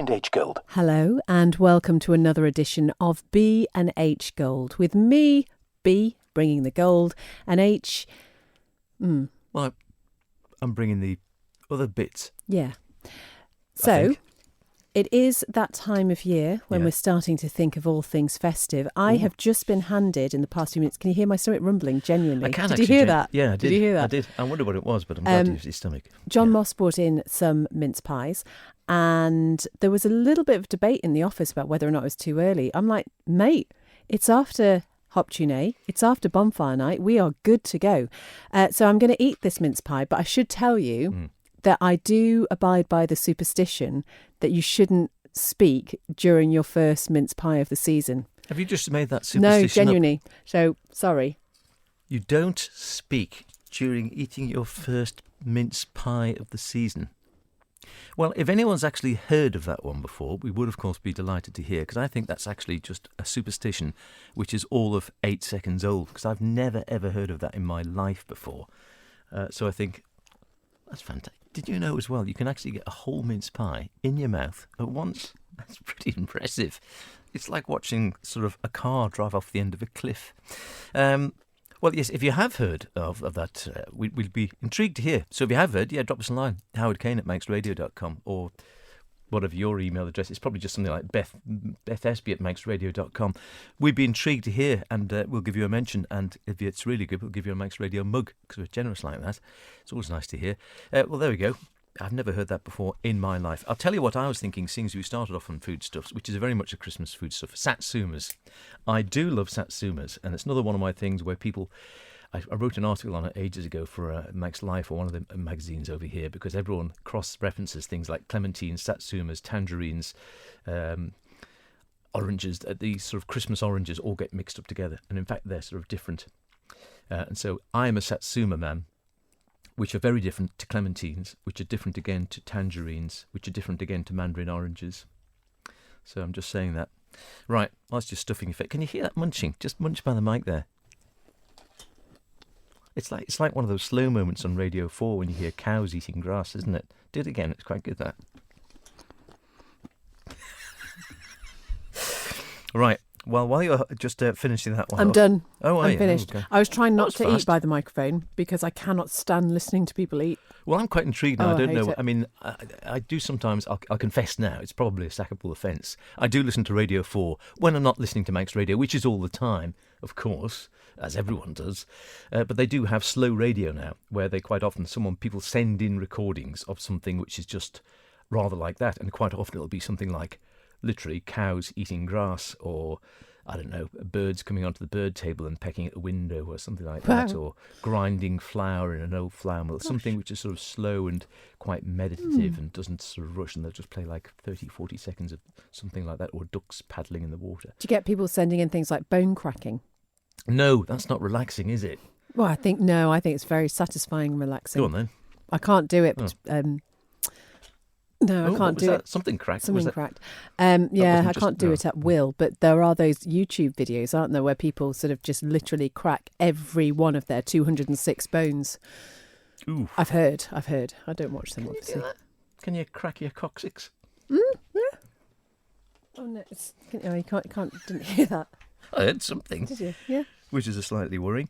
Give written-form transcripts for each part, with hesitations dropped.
B&H Gold. Hello and welcome to another edition of B&H Gold with me, B, bringing the gold, and H... Well, I'm bringing the other bits. Yeah. So, it is that time of year when we're starting to think of all things festive. I have just been handed in the past few minutes. Can you hear my stomach rumbling, genuinely? I can Did actually. you hear that? Yeah, I did. Did you hear that? I did. I wonder what it was, but I'm glad you used your stomach. John Moss brought in some mince pies and there was a little bit of debate in the office about whether or not it was too early. I'm like, mate, it's after Hop Tuné, it's after bonfire night, we are good to go. So I'm going to eat this mince pie, but I should tell you that I do abide by the superstition that you shouldn't speak during your first mince pie of the season. Have you just made that superstition No, genuinely. So, sorry. You don't speak during eating your first mince pie of the season. Well, if anyone's actually heard of that one before, we would, of course, be delighted to hear, because I think that's actually just a superstition which is all of 8 seconds old, because I've never, ever heard of that in my life before. So I think that's fantastic. Did you know as well, you can actually get a whole mince pie in your mouth at once? That's pretty impressive. It's like watching sort of a car drive off the end of a cliff. Well, yes, if you have heard of that, we'd be intrigued to hear. So if you have heard, drop us a line, howardkane@manxradio.com, or whatever your email address. It's probably just something like bethsb@manxradio.com. We'd be intrigued to hear, and we'll give you a mention. And if it's really good, we'll give you a Manx Radio mug, because we're generous like that. It's always nice to hear. Well, there we go. I've never heard that before in my life. I'll tell you what I was thinking, seeing as we started off on foodstuffs, which is very much a Christmas foodstuff. Satsumas. I do love satsumas, and it's another one of my things where people... I wrote an article on it ages ago for Max Life, or one of the magazines over here, because everyone cross-references things like clementines, satsumas, tangerines, oranges. These sort of Christmas oranges all get mixed up together, and in fact they're sort of different. And so I am a satsuma man, which are very different to clementines, which are different again to tangerines, which are different again to mandarin oranges. So I'm just saying that. Right, that's just stuffing effect. Can you hear that munching? Just munch by the mic there. It's like one of those slow moments on Radio 4 when you hear cows eating grass, isn't it? Do it again, it's quite good, that. Right. Well, while you're just finishing that one I'm done. Oh, I'm finished. Oh, okay. I was trying not to fast. eat by the microphone because I cannot stand listening to people eat. Well, I'm quite intrigued now. Oh, I don't I hate know. it. I mean, I do sometimes, I'll confess now, it's probably a sackable offence. I do listen to Radio 4 when I'm not listening to Manx Radio, which is all the time, of course, as everyone does. But they do have slow radio now, where they quite often, people send in recordings of something which is just rather like that. And quite often it'll be something like, literally, cows eating grass, or... I don't know, birds coming onto the bird table and pecking at the window or something like that, or grinding flour in an old flour mill, something which is sort of slow and quite meditative and doesn't sort of rush, and they'll just play like 30, 40 seconds of something like that, or ducks paddling in the water. Do you get people sending in things like bone cracking? No, that's not relaxing, is it? Well, I think it's very satisfying and relaxing. Go on then. I can't do it, but, no, I can't do it. Something cracked. Something cracked. Yeah, I can't do no. it at will, but there are those YouTube videos, aren't there, where people sort of just literally crack every one of their 206 bones. Ooh. I've heard. I don't watch them, obviously. Can you crack your coccyx? Yeah. Oh, no, you can't, didn't hear that. I heard something. Did you? Yeah. Which is slightly worrying.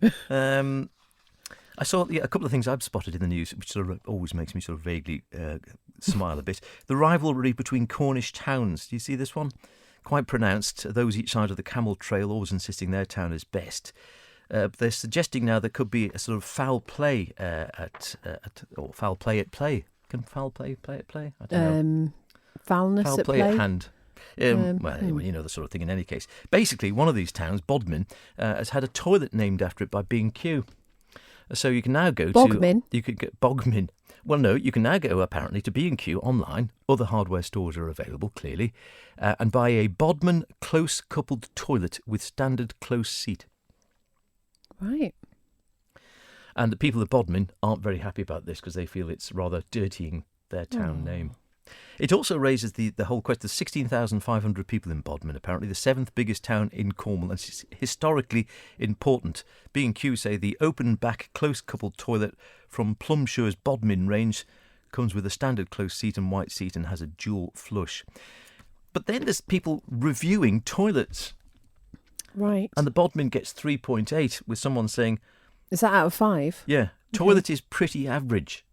I saw a couple of things I've spotted in the news, which sort of always makes me sort of vaguely smile a bit. The rivalry between Cornish towns. Do you see this one? Quite pronounced. Those each side of the Camel Trail always insisting their town is best. But they're suggesting now there could be a sort of foul play or foul play at play. Can foul play at play? I don't know. Foulness foul at play play? at hand. Well, anyway, you know the sort of thing in any case. Basically, one of these towns, Bodmin, has had a toilet named after it by B&Q. So you can now go Bogmin? You could get Bogmin. Well, no, you can now go apparently to B&Q online. Other hardware stores are available, clearly, and buy a Bodmin close-coupled toilet with standard close seat. Right. And the people of Bodmin aren't very happy about this because they feel it's rather dirtying their town name. It also raises the whole question. There's 16,500 people in Bodmin, apparently the seventh biggest town in Cornwall, and it's historically important. B&Q say the open back close coupled toilet from Plumshure's Bodmin range comes with a standard close seat and white seat and has a dual flush. But then there's people reviewing toilets. Right. And the Bodmin gets 3.8 with someone saying... Is that out of 5? Yeah. Toilet is pretty average.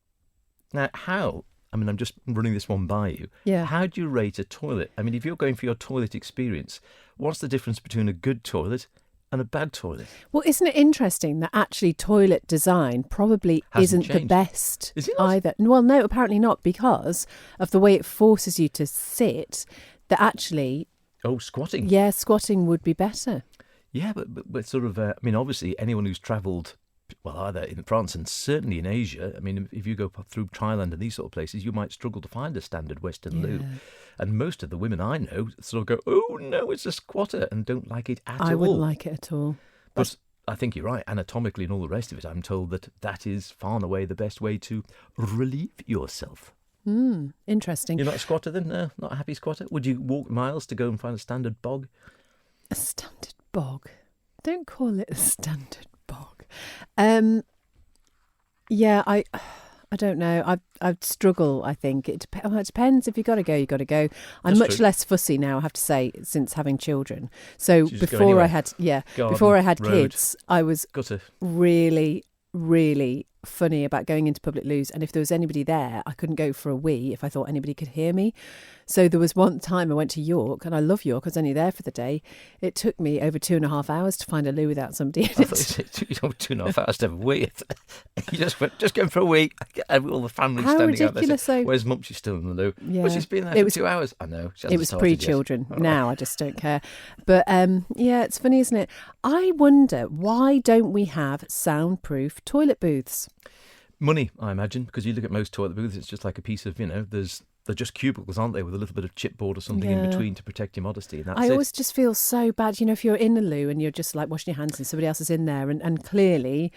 Now, how... I mean, I'm just running this one by you. Yeah. How do you rate a toilet? I mean, if you're going for your toilet experience, what's the difference between a good toilet and a bad toilet? Well, isn't it interesting that actually toilet design probably Hasn't isn't changed. the best Is it not? either? Well, no, apparently not, because of the way it forces you to sit, that actually, Oh, squatting. yeah, squatting would be better. Yeah, but sort of, I mean, obviously, anyone who's travelled, well, either in France and certainly in Asia, I mean, if you go through Thailand and these sort of places, you might struggle to find a standard Western loo. Yeah. And most of the women I know sort of go, oh, no, it's a squatter, and don't like it at all. I wouldn't like it at all. But I think you're right. Anatomically and all the rest of it, I'm told that that is far and away the best way to relieve yourself. Interesting. You're not a squatter then? No, not a happy squatter? Would you walk miles to go and find a standard bog? A standard bog. Don't call it a standard bog. Yeah, I don't know. I'd struggle, I think. It depends. If you've got to go, you've got to go. I'm That's much true. less fussy now, I have to say, since having children. So You just go before I anywhere. had, Garden, before I had road. kids, I was Gutter. really, really funny about going into public loos, and if there was anybody there, I couldn't go for a wee if I thought anybody could hear me. So there was one time I went to York, and I love York, I was only there for the day. It took me over 2.5 hours to find a loo without somebody in I it. thought it took you 2.5 hours to have a wee. You just going for a wee. All the family How standing out there ridiculous, saying, though. where's Mum? She's still in the loo. Yeah. Well, she's been there It for was- 2 hours. I know. She It hasn't was started yet. pre-children. All right. Now I just don't care. But yeah, it's funny, isn't it? I wonder, why don't we have soundproof toilet booths? Money, I imagine, because you look at most toilet booths, it's just like a piece of, they're just cubicles, aren't they, with a little bit of chipboard or something in Yeah. between to protect your modesty, and that's I it. always just feel so bad, if you're in a loo and you're just like washing your hands and somebody else is in there and clearly,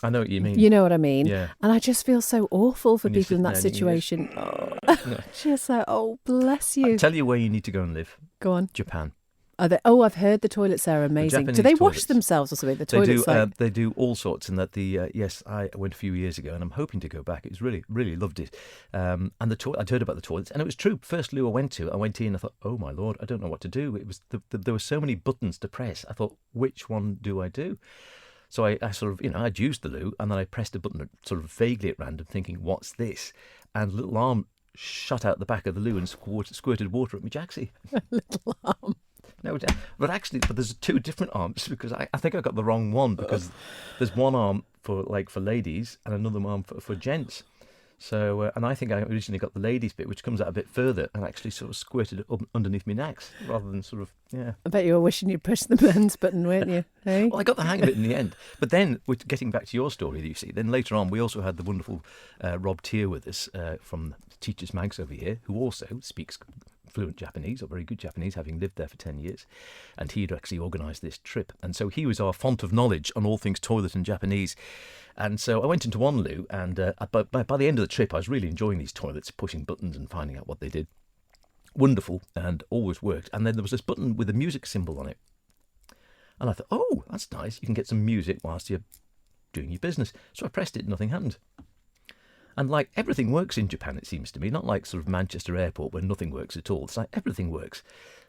I know what you mean. you know what I mean? Yeah. And I just feel so awful for When you're people in that sitting there and situation. Oh, No. just like, oh, bless you. I'll tell you where you need to go and live. Go on. Japan. I've heard the toilets there are amazing. Do Japanese they wash toilets. themselves or something? The They do. toilets, They do all sorts. And that yes, I went a few years ago, and I'm hoping to go back. It was really, really loved it. And I'd heard about the toilets, and it was true. First loo I went in. I thought, oh my lord, I don't know what to do. It was there were so many buttons to press. I thought, which one do I do? So I sort of, I'd used the loo, and then I pressed a button sort of vaguely at random, thinking, what's this? And a little arm shot out the back of the loo and squirted water at me jacksie. little arm. No, but there's two different arms, because I think I got the wrong one, because there's one arm for ladies and another arm for gents. So, and I think I originally got the ladies bit, which comes out a bit further and actually sort of squirted up underneath my necks, rather than sort of, yeah. I bet you were wishing you'd pushed the men's button, weren't you? Hey? Well, I got the hang of it in the end. But then, getting back to your story that you see, then later on, we also had the wonderful Rob Tier with us from Teachers Manx over here, who also speaks fluent Japanese, or very good Japanese, having lived there for 10 years. And he'd actually organised this trip. And so he was our font of knowledge on all things toilet and Japanese. And so I went into one loo, and by the end of the trip, I was really enjoying these toilets, pushing buttons and finding out what they did. Wonderful, and always worked. And then there was this button with a music symbol on it. And I thought, oh, that's nice. You can get some music whilst you're doing your business. So I pressed it, nothing happened. And like everything works in Japan, it seems to me, not like sort of Manchester Airport where nothing works at all. It's like everything works.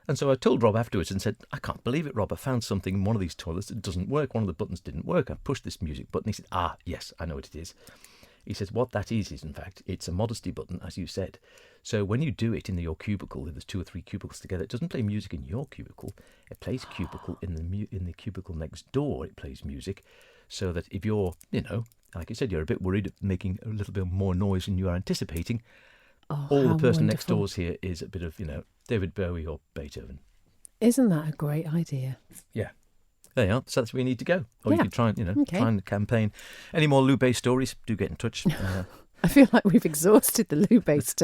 And so I told Rob afterwards and said, I can't believe it, Rob. I found something in one of these toilets that doesn't work. One of the buttons didn't work. I pushed this music button. He said, yes, I know what it is. He says, what that is, in fact, it's a modesty button, as you said. So when you do it in your cubicle, if there's 2 or 3 cubicles together, it doesn't play music in your cubicle. It plays cubicle in the cubicle next door. It plays music, so that if you're, like you said, you're a bit worried of making a little bit more noise than you are anticipating, all the person next wonderful. door's here is a bit of, David Bowie or Beethoven. Isn't that a great idea? Yeah. There you are. So that's where you need to go. Or Yeah. you could try and, Okay. try and campaign. Any more loo-based stories, do get in touch. I feel like we've exhausted the loo-based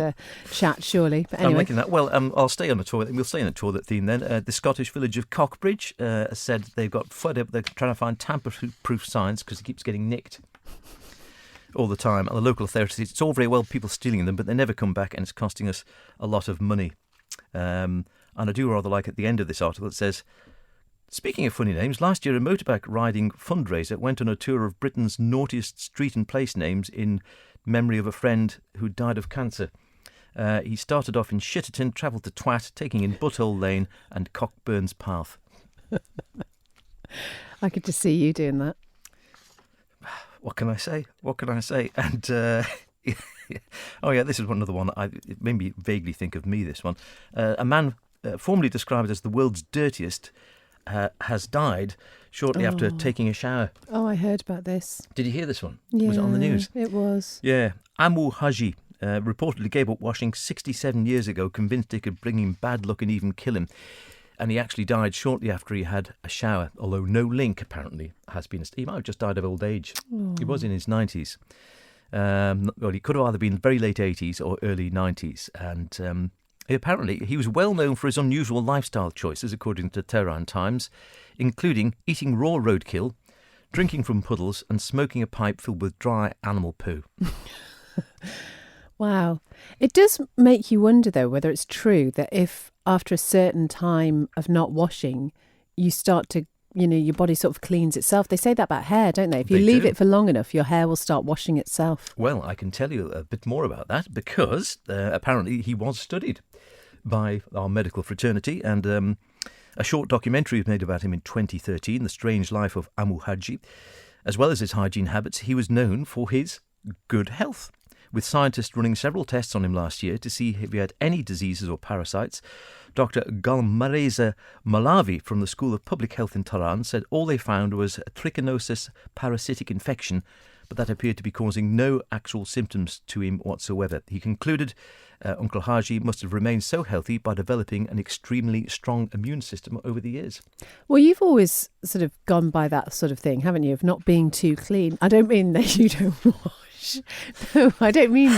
chat, surely. But I'm anyway, liking that. Well, I'll stay on the toilet. We'll stay on the toilet theme then. The Scottish village of Cockbridge said they've got fed up. They're trying to find tamper-proof signs because it keeps getting nicked all the time. And the local authorities, it's all very well people stealing them, but they never come back, and it's costing us a lot of money. And I do rather like at the end of this article, it says, speaking of funny names, last year a motorbike riding fundraiser went on a tour of Britain's naughtiest street and place names in memory of a friend who died of cancer. He started off in Shitterton, travelled to Twat, taking in Butthole Lane and Cockburn's Path. I could just see you doing that. What can I say? And oh yeah, this is another one. It made me vaguely think of me. This one, a man formerly described as the world's dirtiest has died shortly after taking a shower. Oh, I heard about this. Did you hear this one? Yeah, was it on the news? It was. Yeah, Amu Haji reportedly gave up washing 67 years ago, convinced it could bring him bad luck and even kill him. And he actually died shortly after he had a shower, although no link apparently has been. He might have just died of old age. Oh. He was in his 90s. Well, he could have either been very late 80s or early 90s. And apparently he was well known for his unusual lifestyle choices, according to Tehran Times, including eating raw roadkill, drinking from puddles and smoking a pipe filled with dry animal poo. Wow. It does make you wonder, though, whether it's true that if after a certain time of not washing, you start to, your body sort of cleans itself. They say that about hair, don't they? If you leave it for long enough, your hair will start washing itself. Well, I can tell you a bit more about that because apparently he was studied by our medical fraternity, and a short documentary was made about him in 2013, The Strange Life of Amu Haji. As well as his hygiene habits, he was known for his good health, with scientists running several tests on him last year to see if he had any diseases or parasites. Dr. Gulmareza Malavi from the School of Public Health in Tehran said all they found was a trichinosis parasitic infection, but that appeared to be causing no actual symptoms to him whatsoever. He concluded Uncle Haji must have remained so healthy by developing an extremely strong immune system over the years. Well, you've always sort of gone by that sort of thing, haven't you, of not being too clean. I don't mean that you don't wash. No, I don't mean...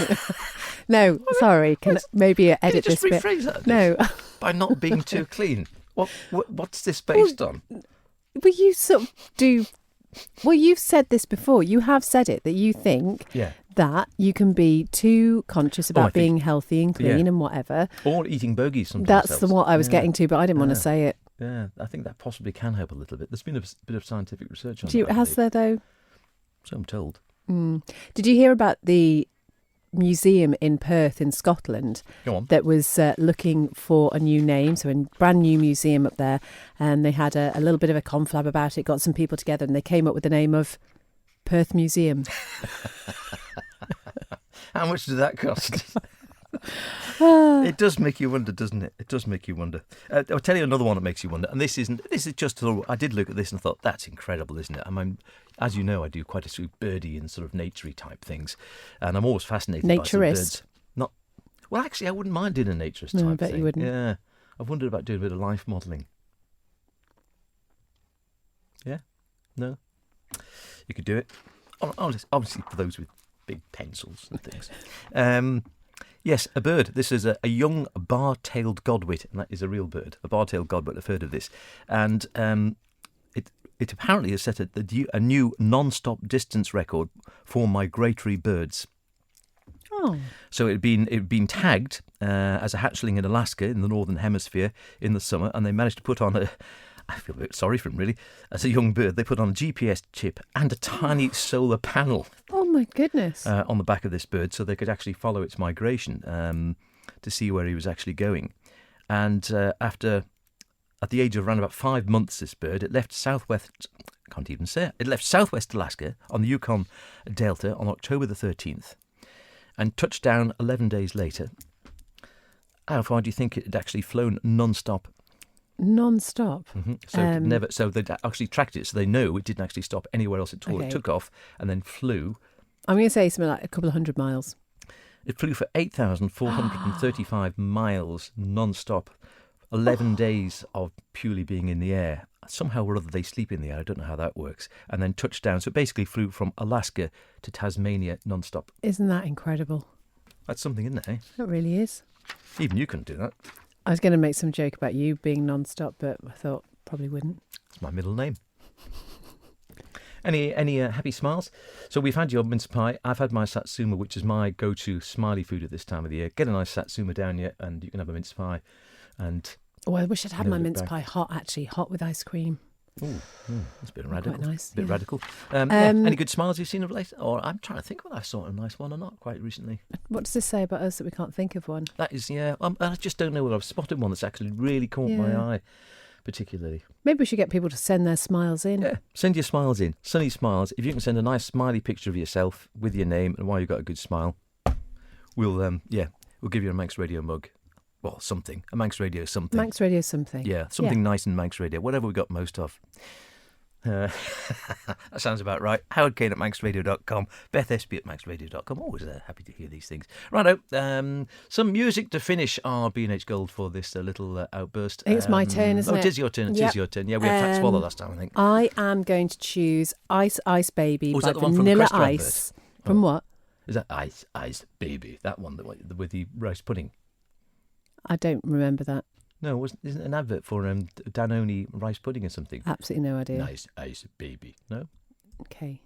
No, sorry. Can maybe edit this bit? Rephrase that? No. By not being too clean. What's this based on? Well, you sort of do... Well, you've said this before. You have said it, that you think that you can be too conscious about being healthy and clean and whatever. Or eating bogies sometimes. That's what I was getting to, but I didn't want to say it. Yeah, I think that possibly can help a little bit. There's been a bit of scientific research on that. Has there, though? So I'm told. Did you hear about the museum in Perth in Scotland that was looking for a new name? So a brand new museum up there, and they had a little bit of a conflab about it, got some people together, and they came up with the name of Perth Museum. How much did that cost? It does make you wonder, doesn't it? It does make you wonder. I'll tell you another one that makes you wonder, and this is just I did look at this and thought, that's incredible, isn't it? I mean, as you know, I do quite a few birdie and sort of naturey type things, and I'm always fascinated by some birds. Well, actually, I wouldn't mind doing a naturist type thing. I bet you wouldn't. Yeah, I've wondered about doing a bit of life modelling. Yeah, no, you could do it. Obviously, for those with big pencils and things. Yes, a bird. This is a young bar-tailed godwit, and that is a real bird. A bar-tailed godwit, I've heard of this. And it apparently has set a new non-stop distance record for migratory birds. Oh. So it had been tagged as a hatchling in Alaska in the Northern Hemisphere in the summer, and they managed to put on I feel a bit sorry for him, really. As a young bird, they put on a GPS chip and a tiny solar panel. Oh, my goodness. On the back of this bird, so they could actually follow its migration to see where he was actually going. And at the age of around about 5 months, this bird, it left southwest Alaska on the Yukon Delta on October the 13th and touched down 11 days later. How far do you think it had actually flown non-stop? Non-stop? Mm-hmm. So they actually tracked it, so they know it didn't actually stop anywhere else at all. Okay. It took off and then flew. I'm going to say something like a couple of 100 miles. It flew for 8,435 miles non-stop. 11 days of purely being in the air. Somehow or other they sleep in the air. I don't know how that works. And then touched down. So it basically flew from Alaska to Tasmania non-stop. Isn't that incredible? That's something, isn't it? Eh? It really is. Even you couldn't do that. I was going to make some joke about you being non-stop, but I thought probably wouldn't. It's my middle name. Any happy smiles? So we've had your mince pie. I've had my satsuma, which is my go-to smiley food at this time of the year. Get a nice satsuma down here and you can have a mince pie. And I wish I'd had my mince pie hot with ice cream. That's a bit radical. Quite nice. Bit yeah. radical. Any good smiles you've seen of late? Or I'm trying to think whether I saw a nice one or not quite recently. What does this say about us that we can't think of one? That is, I just don't know whether I've spotted one that's actually really caught my eye, particularly. Maybe we should get people to send their smiles in. Yeah, send your smiles in. Sunny smiles. If you can send a nice smiley picture of yourself with your name and why you've got a good smile, we'll give you a Manx Radio mug. Well, something. A Manx Radio something. Manx Radio something. Yeah, something nice in Manx Radio. Whatever we got most of. That sounds about right. Howard Kane at manxradio.com. Beth Espy at manxradio.com. Always happy to hear these things. Righto. Some music to finish our B&H Gold for this little outburst. I think it's my turn, isn't it? Oh, it is your turn. It is your turn. Yeah, we had Fat Swallow last time, I think. I am going to choose Ice Ice Baby by that the one from Vanilla the Crest Ice. From what? Is that Ice Ice Baby? That one with the rice pudding? I don't remember that. No, isn't it an advert for Danone rice pudding or something? Absolutely no idea. Nice Ice Baby. No? Okay.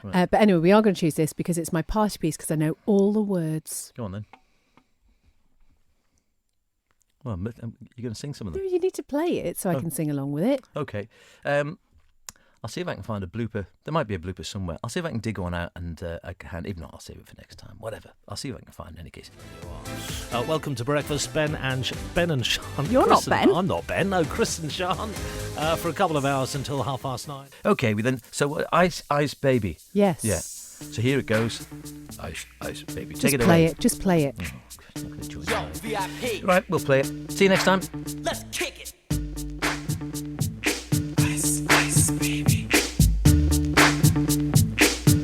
Right. But anyway, we are going to choose this because it's my party piece because I know all the words. Go on then. Well, you're going to sing some of them? No, you need to play it so I can sing along with it. Okay. I'll see if I can find a blooper. There might be a blooper somewhere. I'll see if I can dig one out and I can. If not, I'll save it for next time. Whatever. I'll see if I can find in any case. Welcome to breakfast, Ben and Sean. You're not Ben. I'm not Ben. No, Chris and Sean. For a couple of hours until 9:30. Okay, so Ice Ice Baby. Yes. Yeah. So here it goes. Ice Ice Baby. Take it play away. Just play it. Yo, VIP. Right, we'll play it. See you next time. Let's kick it. Ice, ice, baby.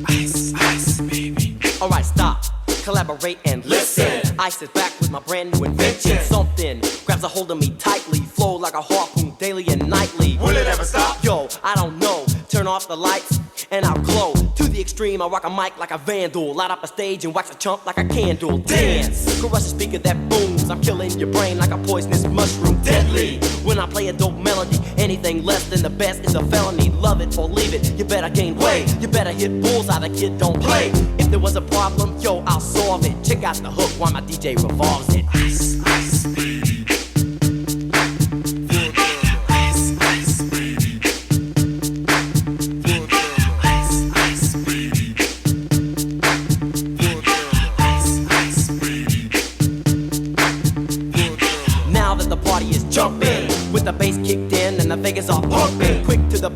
Ice, ice, baby. Alright, stop. Collaborate and listen. Ice is back with my brand new invention. Something grabs a hold of me tightly. Flow like a harpoon daily and nightly. Will it ever stop? Yo, I don't know. Turn off the lights and I'll glow. To the extreme, I rock a mic like a vandal. Light up a stage and wax a chump like a candle. Dance, crush a speaker that booms. I'm killing your brain like a poisonous mushroom. Deadly, when I play a dope melody. Anything less than the best is a felony. Love it or leave it, you better gain weight. You better hit bullseye, the kid don't play. If there was a problem, yo, I'll solve it. Check out the hook while my DJ revolves it. Ice, ice, baby. Ice, ice, baby. Ice, ice, baby. Ice, ice, baby. Now that the party is jumping, with the bass kicked in and the Vegas are pumping. Quick to the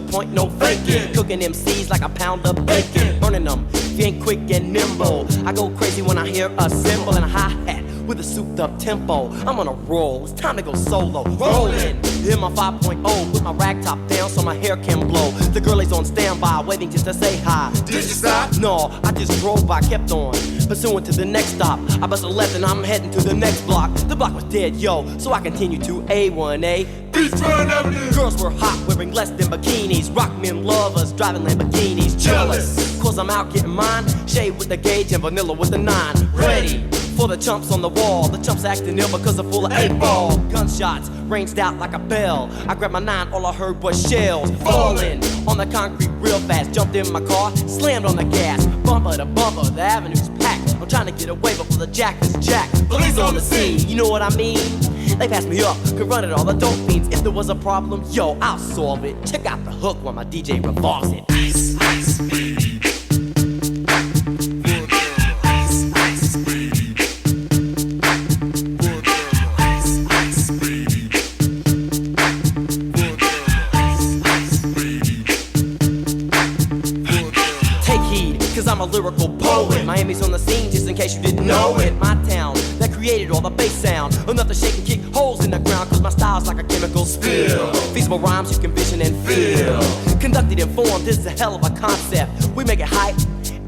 point, no faking. Cooking MCs like a pound of bacon. Burning them, if you ain't quick and nimble. I go crazy when I hear a cymbal and a hi-hat with a souped up tempo. I'm on a roll, it's time to go solo. Rolling, hit my 5.0 with my rag top down so my hair can blow. The girl is on standby, waiting just to say hi. Did you stop? No, I just drove by, kept on pursuing to the next stop. I bust a left and I'm heading to the next block. The block was dead, yo, so I continued to A1A. Beachfront Avenue. Girls were hot, wearing less than bikinis. Rock men lovers, driving Lamborghinis. Jealous, cause I'm out getting mine. Shade with the gauge and vanilla with the 9. Ready for the chumps on the wall. The chumps acting ill because they're full of 8-ball. Gunshots ranged out like a bell. I grabbed my 9, all I heard was shells falling on the concrete real fast. Jumped in my car, slammed on the gas. Bumper to bumper, the avenue's packed. I'm trying to get away before the jack is jacked. Police on the scene, you know what I mean? They passed me up, could run it all the dope fiends. If there was a problem, yo, I'll solve it. Check out the hook while my DJ revolves it. Ice, ice, baby. Ice, ice, baby. Ice, ice, baby. Ice, ice, baby. Take heed, cause I'm a lyrical poet. Miami's on the scene, just in case you didn't know it. My town, that created all the bass sound. Enough to shake and kick holes in the ground, cause my style's like a chemical spill. Feasible rhymes you can vision and feel. Conducted in form, this is a hell of a concept. We make it hype,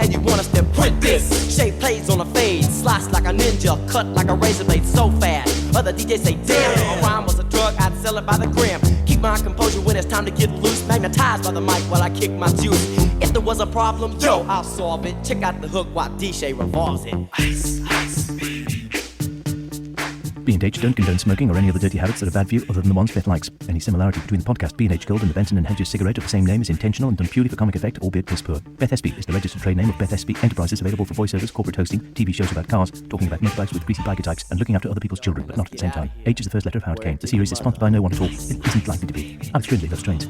and you want us to print this. Shape plays on a fade, slice like a ninja, cut like a razor blade so fast. Other DJs say, damn, a rhyme was a drug, I'd sell it by the gram. Keep my composure when it's time to get loose. Magnetized by the mic while I kick my juice. If there was a problem, yo, I'll solve it. Check out the hook while DJ revolves it. Ice, ice, baby. B&H don't condone smoking or any other dirty habits that are bad for you other than the ones Beth likes. Any similarity between the podcast B&H Gold and the Benson & Hedges cigarette of the same name is intentional and done purely for comic effect, albeit piss poor. Beth Espy is the registered trade name of Beth Espy Enterprises, available for voiceovers, corporate hosting, TV shows about cars, talking about motorbikes with greasy biker types, and looking after other people's children, but not at the same time. H is the first letter of Howard Kane. The series is sponsored by no one at all. It isn't likely to be. Alex Brindley loves trains.